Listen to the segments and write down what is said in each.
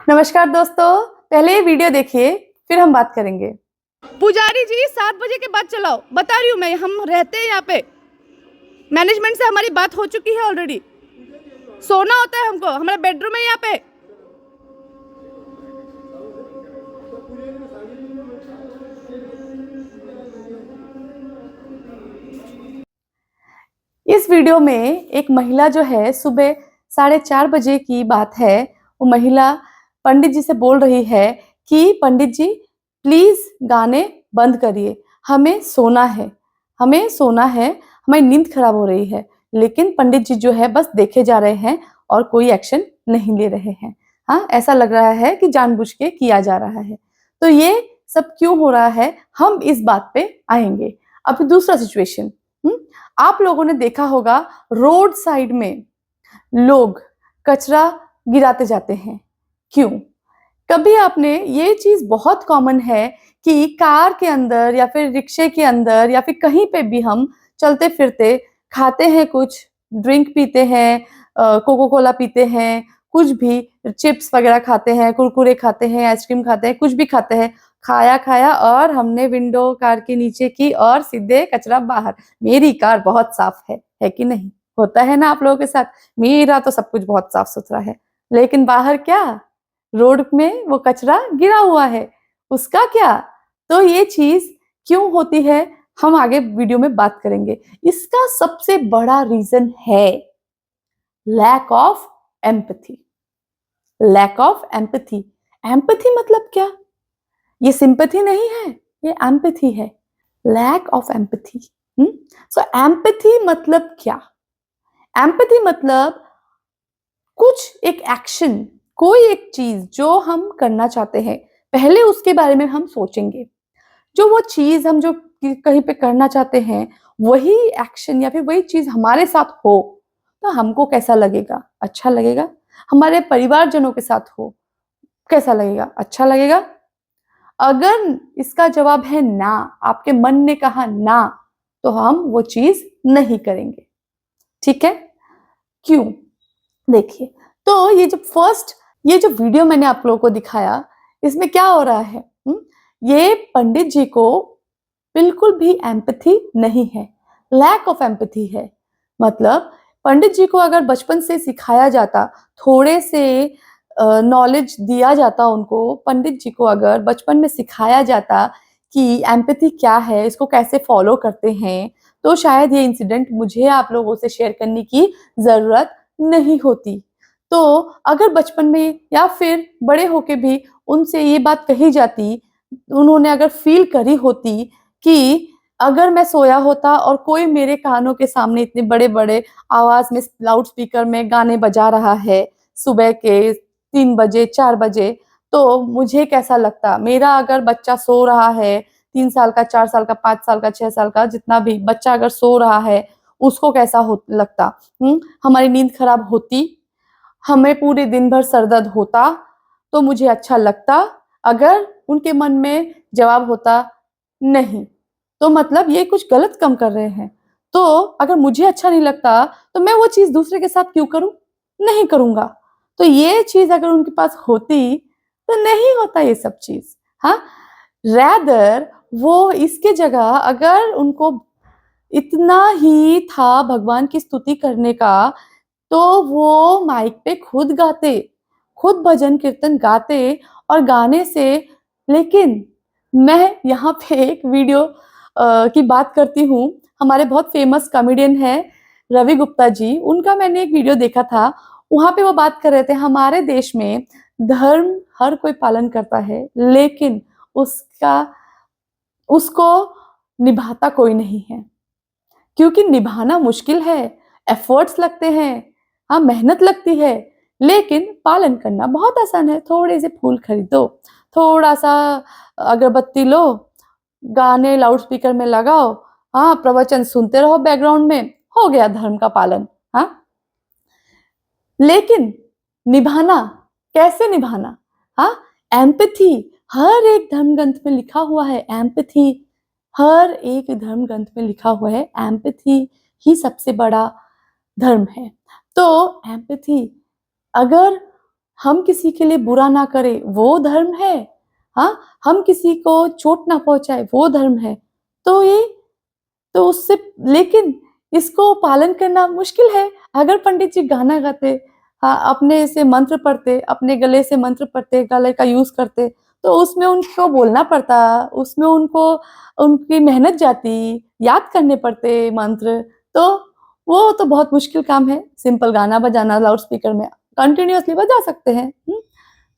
नमस्कार दोस्तों, पहले ये वीडियो देखिए फिर हम बात करेंगे। पुजारी जी 7 बजे के बाद चलाओ, बता रही हूँ मैं। हम रहते हैं यहाँ पे, मैनेजमेंट से हमारी बात हो चुकी है ऑलरेडी। सोना होता है हमको, हमारा बेडरूम है यहाँ पे। इस वीडियो में एक महिला जो है सुबह 4:30 बजे की बात है, वो महिला पंडित जी से बोल रही है कि पंडित जी प्लीज गाने बंद करिए, हमें सोना है, हमें सोना है, हमारी नींद खराब हो रही है। लेकिन पंडित जी जो है बस देखे जा रहे हैं और कोई एक्शन नहीं ले रहे हैं। हाँ, ऐसा लग रहा है कि जानबूझ के किया जा रहा है। तो ये सब क्यों हो रहा है, हम इस बात पे आएंगे। अब दूसरा सिचुएशन, आप लोगों ने देखा होगा रोड साइड में लोग कचरा गिराते जाते हैं। क्यों? कभी आपने ये चीज बहुत कॉमन है कि कार के अंदर या फिर रिक्शे के अंदर या फिर कहीं पे भी हम चलते फिरते खाते हैं, कुछ ड्रिंक पीते हैं, कोको कोला पीते हैं, कुछ भी चिप्स वगैरह खाते हैं, कुरकुरे खाते हैं, आइसक्रीम खाते हैं, कुछ भी खाते हैं, खाया खाया और हमने विंडो कार के नीचे की और सीधे कचरा बाहर। मेरी कार बहुत साफ है कि नहीं? होता है ना आप लोगों के साथ? मेरा तो सब कुछ बहुत साफ सुथरा है, लेकिन बाहर क्या, रोड में वो कचरा गिरा हुआ है, उसका क्या? तो ये चीज क्यों होती है, हम आगे वीडियो में बात करेंगे। इसका सबसे बड़ा रीजन है lack of empathy. Lack of empathy. Empathy मतलब क्या? ये सिंपैथी नहीं है, ये एम्पैथी है। Lack of empathy. So empathy मतलब क्या? एम्पैथी मतलब कुछ एक एक्शन, कोई एक चीज जो हम करना चाहते हैं, पहले उसके बारे में हम सोचेंगे। जो वो चीज हम जो कहीं पे करना चाहते हैं, वही एक्शन या फिर वही चीज हमारे साथ हो तो हमको कैसा लगेगा? अच्छा लगेगा। हमारे परिवारजनों के साथ हो, कैसा लगेगा? अच्छा लगेगा। अगर इसका जवाब है ना, आपके मन ने कहा ना, तो हम वो चीज नहीं करेंगे। ठीक है? क्यों? देखिए, तो ये जो वीडियो मैंने आप लोगों को दिखाया, इसमें क्या हो रहा है? ये पंडित जी को बिल्कुल भी एम्पैथी नहीं है, लैक ऑफ एम्पैथी है। मतलब पंडित जी को अगर बचपन से सिखाया जाता, थोड़े से नॉलेज दिया जाता उनको, पंडित जी को अगर बचपन में सिखाया जाता कि एम्पैथी क्या है, इसको कैसे फॉलो करते हैं, तो शायद ये इंसिडेंट मुझे आप लोगों से शेयर करने की जरूरत नहीं होती। तो अगर बचपन में या फिर बड़े होके भी उनसे ये बात कही जाती, उन्होंने अगर फील करी होती कि अगर मैं सोया होता और कोई मेरे कानों के सामने इतने बड़े-बड़े आवाज में लाउड स्पीकर में गाने बजा रहा है सुबह के 3 बजे, 4 बजे, तो मुझे कैसा लगता? मेरा अगर बच्चा सो रहा है, 3 साल का, 4 साल का, 5 साल का, 6 साल का, जितना भी बच्चा अगर सो रहा है, उसको कैसा हो लगता? हमारी नींद खराब होती, हमें पूरे दिन भर सर दर्द होता, तो मुझे अच्छा लगता। अगर उनके मन में जवाब होता नहीं, तो मतलब ये कुछ गलत काम कर रहे हैं। तो अगर मुझे अच्छा नहीं लगता, तो मैं वो चीज़ दूसरे के साथ क्यों करूँ? नहीं करूँगा। तो ये चीज़ अगर उनके पास होती, तो नहीं होता ये सब चीज़। हाँ? रैदर वो इसके जगह अगर उनको इतना ही था भगवान की स्तुति करने का, तो वो माइक पे खुद गाते, खुद भजन कीर्तन गाते और गाने से। लेकिन मैं यहाँ पे एक वीडियो की बात करती हूँ। हमारे बहुत फेमस कॉमेडियन है रवि गुप्ता जी, उनका मैंने एक वीडियो देखा था। वहाँ पे वो बात कर रहे थे, हमारे देश में धर्म हर कोई पालन करता है, लेकिन उसको निभाता कोई नहीं है, क्योंकि निभाना मुश्किल है, एफर्ट्स लगते हैं, हाँ मेहनत लगती है, लेकिन पालन करना बहुत आसान है। थोड़े से फूल खरीदो, थोड़ा सा अगरबत्ती लो, गाने लाउड स्पीकर में लगाओ, हाँ प्रवचन सुनते रहो बैकग्राउंड में, हो गया धर्म का पालन। हाँ, लेकिन निभाना, कैसे निभाना? हाँ, एम्पैथी हर एक धर्म ग्रंथ में लिखा हुआ है। एम्पैथी हर एक धर्म ग्रंथ में लिखा हुआ है, एम्पैथी ही सबसे बड़ा धर्म है। तो एम्पैथी अगर हम किसी के लिए बुरा ना करें वो धर्म है। हाँ, हम किसी को चोट ना पहुंचाए वो धर्म है। तो ये तो उससे लेकिन इसको पालन करना मुश्किल है। अगर पंडित जी गाना गाते, हाँ, अपने से मंत्र पढ़ते, अपने गले से मंत्र पढ़ते, गले का यूज करते, तो उसमें उनको बोलना पड़ता, उसमें उनको उनकी मेहनत जाती, याद करने पड़ते मंत्र। तो वो तो बहुत मुश्किल काम है। सिंपल गाना बजाना लाउड स्पीकर में कंटिन्यूअसली बजा सकते हैं।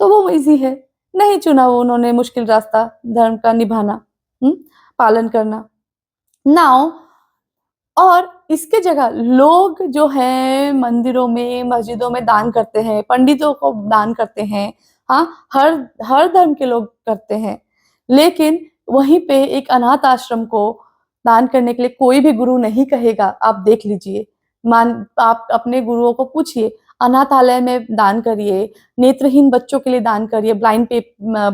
तो वो इजी है। नहीं चुना वो उन्होंने मुश्किल रास्ता धर्म का निभाना, पालन करना। नाउ और इसके जगह लोग जो है मंदिरों में, मस्जिदों में दान करते हैं, पंडितों को दान करते हैं। हाँ, हर हर धर्म के लोग करते हैं। लेकिन वहीं पे एक अनाथ आश्रम को दान करने के लिए कोई भी गुरु नहीं कहेगा। आप देख लीजिए, आप अपने गुरुओं को पूछिए, अनाथालय में दान करिए, नेत्रहीन बच्चों के लिए दान करिए, ब्लाइंड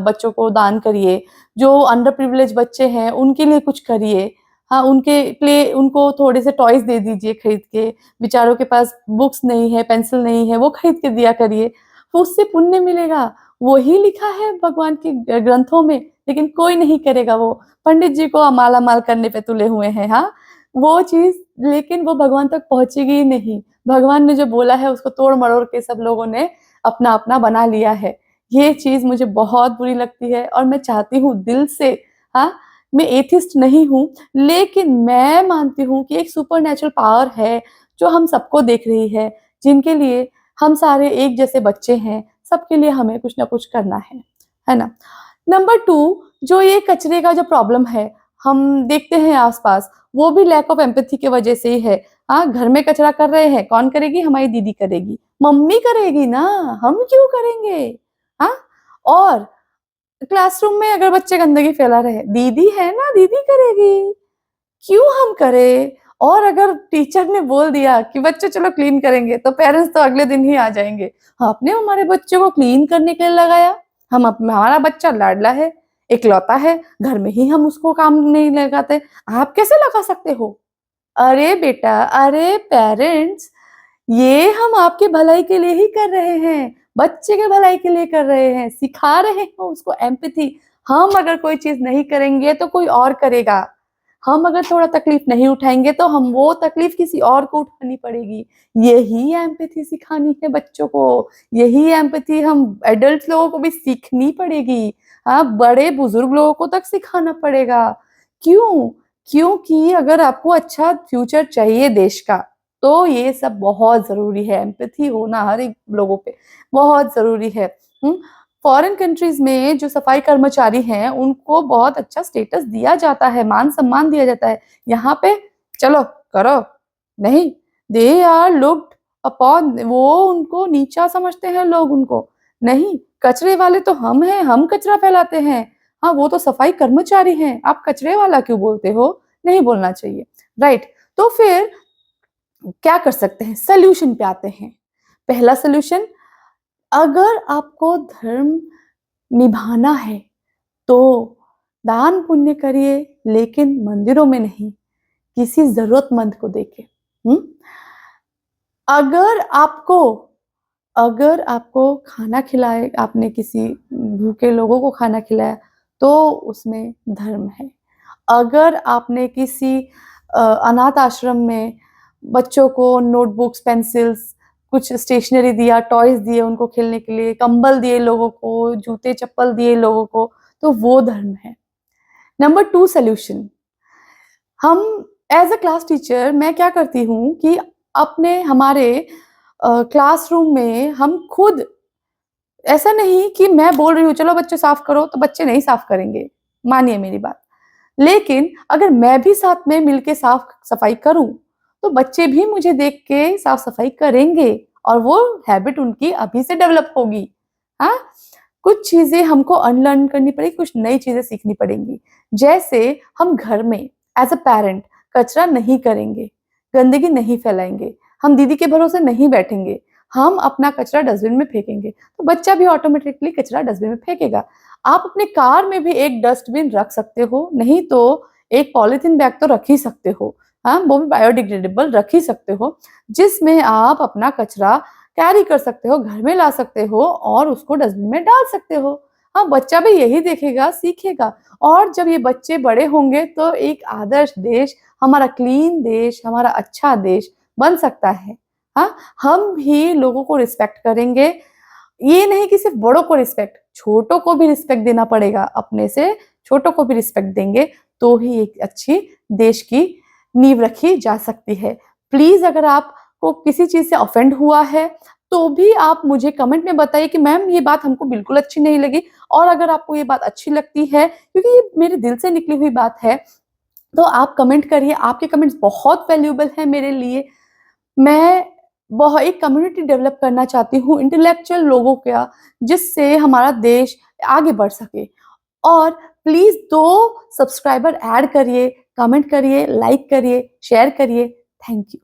बच्चों को दान करिए, जो अंडर प्रिविलेज बच्चे हैं उनके लिए कुछ करिए। हाँ, उनके लिए उनको थोड़े से टॉयज दे दीजिए खरीद के। बेचारों के पास बुक्स नहीं है, पेंसिल नहीं है, वो खरीद के दिया करिए, तो उससे पुण्य मिलेगा। वही लिखा है भगवान के ग्रंथों में, लेकिन कोई नहीं करेगा। वो पंडित जी को माला माल करने पे तुले हुए हैं। हाँ, वो चीज लेकिन वो भगवान तक पहुंचेगी ही नहीं। भगवान ने जो बोला है उसको तोड़ मरोड़ के सब लोगों ने अपना अपना बना लिया है। ये चीज मुझे बहुत बुरी लगती है और मैं चाहती हूँ दिल से, हाँ, मैं एथिस्ट नहीं हूँ, लेकिन मैं मानती हूँ कि एक सुपरनैचुरल पावर है जो हम सबको देख रही है, जिनके लिए हम सारे एक जैसे बच्चे हैं, सबके लिए हमें कुछ ना कुछ करना है ना। नंबर 2, जो ये कचरे का जो प्रॉब्लम है, हम देखते हैं आसपास, वो भी लैक ऑफ एम्पैथी की वजह से ही है। हाँ, घर में कचरा कर रहे हैं, कौन करेगी? हमारी दीदी करेगी, मम्मी करेगी ना, हम क्यों करेंगे? हाँ, और क्लासरूम में अगर बच्चे गंदगी फैला रहे, दीदी है ना, दीदी करेगी, क्यों हम करें? और अगर टीचर ने बोल दिया कि बच्चे चलो क्लीन करेंगे, तो पेरेंट्स तो अगले दिन ही आ जाएंगे। हाँ, आपने हमारे बच्चे को क्लीन करने के लिए लगाया, हमारा बच्चा लाडला है, इकलौता है, घर में ही हम उसको काम नहीं लगाते, आप कैसे लगा सकते हो? अरे बेटा, अरे पेरेंट्स, ये हम आपकी भलाई के लिए ही कर रहे हैं, बच्चे के भलाई के लिए कर रहे हैं, सिखा रहे हैं उसको एम्पैथी। हम अगर कोई चीज नहीं करेंगे तो कोई और करेगा। हम अगर थोड़ा तकलीफ नहीं उठाएंगे तो हम वो तकलीफ किसी और को उठानी पड़ेगी। यही एम्पैथी सिखानी है बच्चों को, यही एम्पैथी हम एडल्ट लोगों को भी सीखनी पड़ेगी। हाँ, बड़े बुजुर्ग लोगों को तक सिखाना पड़ेगा। क्यों? क्योंकि अगर आपको अच्छा फ्यूचर चाहिए देश का, तो ये सब बहुत जरूरी है। एम्पैथी होना हर एक लोगों पे बहुत जरूरी है। फॉरेन कंट्रीज में जो सफाई कर्मचारी हैं उनको बहुत अच्छा स्टेटस दिया जाता है, मान सम्मान दिया जाता है। यहाँ पे चलो करो नहीं, दे आर लुक्ड अपॉन, वो उनको नीचा समझते हैं लोग उनको। नहीं, कचरे वाले तो हम हैं, हम कचरा फैलाते हैं। हाँ, वो तो सफाई कर्मचारी हैं, आप कचरे वाला क्यों बोलते हो? नहीं बोलना चाहिए, राइट। तो फिर क्या कर सकते हैं? सोल्यूशन पे आते हैं। पहला सोल्यूशन, अगर आपको धर्म निभाना है तो दान पुण्य करिए, लेकिन मंदिरों में नहीं, किसी जरूरतमंद को देके। अगर आपको अगर आपको खाना खिलाए, आपने किसी भूखे लोगों को खाना खिलाया, तो उसमें धर्म है। अगर आपने किसी अनाथ आश्रम में बच्चों को नोटबुक्स, पेंसिल्स, कुछ स्टेशनरी दिया, टॉयज दिए उनको खेलने के लिए, कंबल दिए लोगों को, जूते चप्पल दिए लोगों को, तो वो धर्म है। नंबर 2 सोल्यूशन, हम एज अ क्लास टीचर मैं क्या करती हूँ कि अपने हमारे क्लासरूम में हम खुद, ऐसा नहीं कि मैं बोल रही हूँ चलो बच्चे साफ करो तो बच्चे नहीं साफ करेंगे, मानिए मेरी बात, लेकिन अगर मैं भी साथ में मिलके साफ सफाई करूं तो बच्चे भी मुझे देख के साफ सफाई करेंगे और वो हैबिट उनकी अभी से डेवलप होगी। हाँ, कुछ चीजें हमको अनलर्न करनी पड़ेगी, कुछ नई चीजें सीखनी पड़ेंगी। जैसे हम घर में एज अ पेरेंट कचरा नहीं करेंगे, गंदगी नहीं फैलाएंगे, हम दीदी के भरोसे नहीं बैठेंगे, हम अपना कचरा डस्टबिन में फेंकेंगे, तो बच्चा भी ऑटोमेटिकली कचरा डस्टबिन में फेंकेगा। आप अपने कार में भी एक डस्टबिन रख सकते हो, नहीं तो एक पॉलीथीन बैग तो रख ही सकते हो। हाँ, वो भी बायोडिग्रेडेबल रख ही सकते हो, जिसमें आप अपना कचरा कैरी कर सकते हो, घर में ला सकते हो और उसको डस्टबिन में डाल सकते हो। हाँ, बच्चा भी यही देखेगा, सीखेगा और जब ये बच्चे बड़े होंगे तो एक आदर्श देश, हमारा क्लीन देश, हमारा अच्छा देश बन सकता है। हाँ, हम भी लोगों को रिस्पेक्ट करेंगे, ये नहीं कि सिर्फ बड़ों को रिस्पेक्ट, छोटों को भी रिस्पेक्ट देना पड़ेगा। अपने से छोटों को भी रिस्पेक्ट देंगे तो ही एक अच्छी देश की नींव रखी जा सकती है। प्लीज अगर आपको किसी चीज से ऑफेंड हुआ है तो भी आप मुझे कमेंट में बताइए कि मैम ये बात हमको बिल्कुल अच्छी नहीं लगी, और अगर आपको ये बात अच्छी लगती है क्योंकि ये मेरे दिल से निकली हुई बात है तो आप कमेंट करिए। आपके कमेंट्स बहुत वैल्यूएबल हैं मेरे लिए। मैं एक कम्युनिटी डेवलप करना चाहती हूँ इंटेलेक्चुअल लोगों का, जिससे हमारा देश आगे बढ़ सके। और प्लीज 2 सब्सक्राइबर ऐड करिए, कमेंट करिए, लाइक करिए, शेयर करिए। Thank you.